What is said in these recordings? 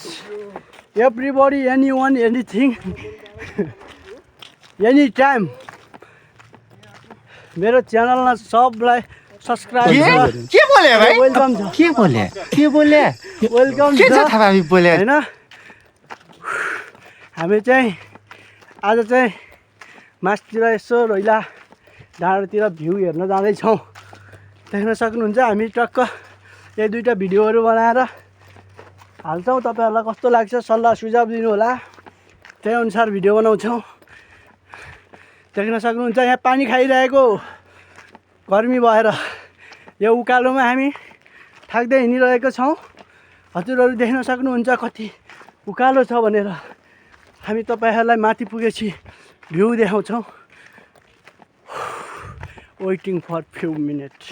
Everybody, anyone, anything, anytime. मेरो च्यानलमा सबलाई सब्स्क्राइब के बोले भाइ वेलकम छ के बोले वेलकम के छ छ थाहा हामी बोले हैन हामी चाहिँ आज चाहिँ मास्तिर यसो रैला डाँडातिर भ्यू हेर्न जाँदैछौँ देख्न सक्नुहुन्छ हामी टक्क एक दुईटा भिडियोहरू बनाएर हाल्छौँ तपाईहरुलाई कस्तो लाग्छ सल्लाह सुझाव दिनु होला त्यही अनुसार भिडियो बनाउँछौँ देख्न सक्नुहुन्छ यहाँ पानी खाइरहेको गर्मी भएर यो उकालोमा हामी थाक्दै हिँडिरहेको छौँ हजुरहरू देख्न सक्नुहुन्छ कति उकालो छ भनेर हामी तपाईहरुलाई माथि पुगेपछि भ्यू देखाउँछौँ वेटिङ फर फ्यु मिनेट्स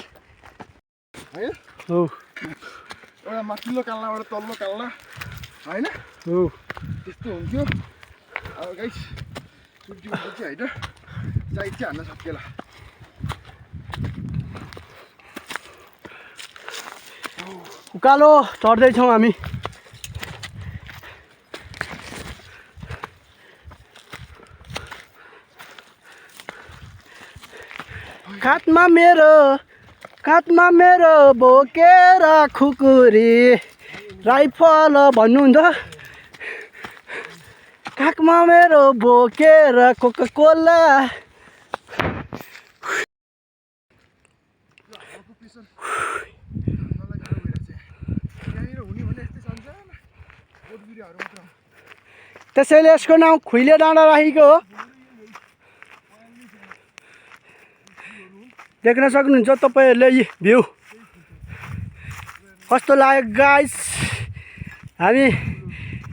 हैन हो एउटा माथिल्लो काल्लाबाट तल्लो काल्ला हैन हो त्यस्तो हुन्थ्यो अब गाइस सुटिङपछि हैन साइड चाहिँ हान्न सकिएला उकालो चढ्दैछौँ हामी काठमा मेरो बोकेर खुकुरी राइफल भन्नुहुन्छ काखमा मेरो बोकेर कोका कोला त्यसैले यसको नाम खुइले डाँडा राखेको हो देख्न सक्नुहुन्छ तपाईहरुले यी भ्यू कस्तो लाग्यो गाइस हामी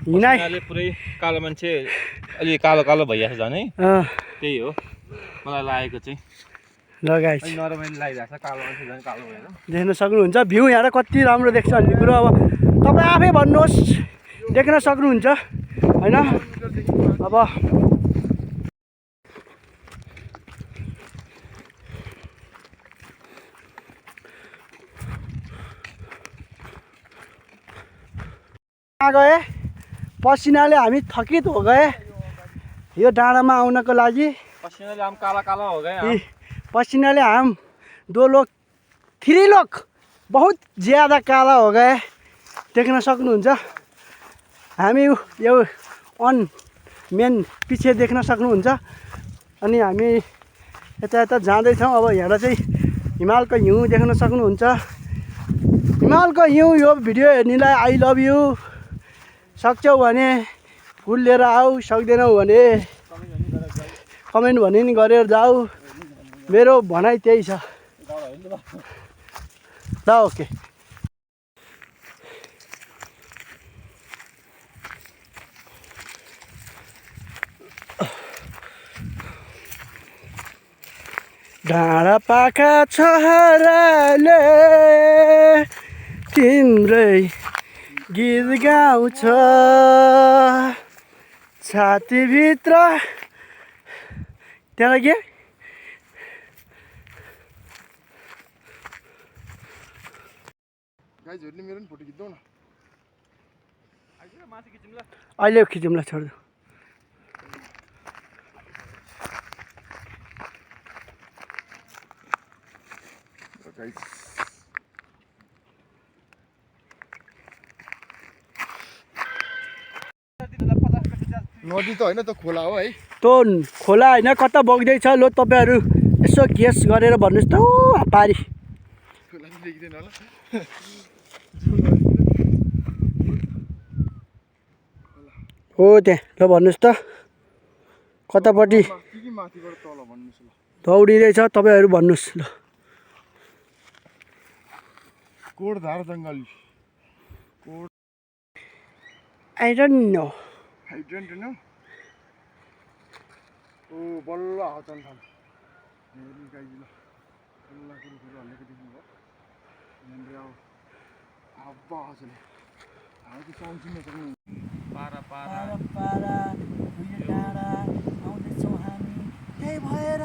हिँडाले पुरै कालो मान्छे अलि कालो कालो भइरहेछ झन् है त्यही हो मलाई लागेको चाहिँ ल गाइस नरमाइलो लागिरहेछ कालो मान्छे झन् कालो भएर देख्न सक्नुहुन्छ भ्यू यहाँ कति राम्रो देख्छ भन्ने कुरो अब तपाईँ आफै भन्नुहोस् देख्न सक्नुहुन्छ हैन अब गए पसिनाले हामी थकित हो गए यो डाँडामा आउनको लागि पसिनाले हम काला काला हो गए पसीनाले हम 2 लोग 3 लोग बहुत ज्यादा काला हो गए देख्न सक्नुहुन्छ हामी यो अन मेन पछि देख्न सक्नुहुन्छ अनि हामी यता जाँदैछौँ अब यहाँ चाहिँ हिमालको हिउँ देख्न सक्नुहुन्छ हिमालको हिउँ यो भिडियो हेर्नेलाई आई लभ यु सक्छौ भने फुल लिएर आऊ सक्दैनौ भने कमेन्ट भने नि गरेर जाऊ मेरो भनाइ त्यही छ ल ओके डाँडा पाखा छहराले तिम्रै गीत गाउँछ छातीभित्र त्यहाँ के गाइजहरुले मेरो पनि फोटो खिच्दौ न अहिले खिचौँला छोड्दो गाइज नदी त हैन त खोला हो है त्यो खोला होइन कता बग्दैछ लो तपाईँहरू यसो गेस गरेर भन्नुहोस् त पारी खोला चाहिँ देखिँदैन होला हो त्यहाँ ल भन्नुहोस् त कतापट्टि माथिबाट तल भन्नुहोस् ल दौडिँदैछ तपाईँहरू भन्नुहोस् ल कोडधार जङ्गल code I don't know I don't know. Oh, बल्ल हातन थाल हेर्नु गाइज ल बल्ल कुरो हल्लेको देख्नु भयो यहाँनिर अब हावा आजले हावाको साउन्ड सुन्न सक्नु पारा पारा पारा डाँडा आउँदैछौँ हामी त्यही भएर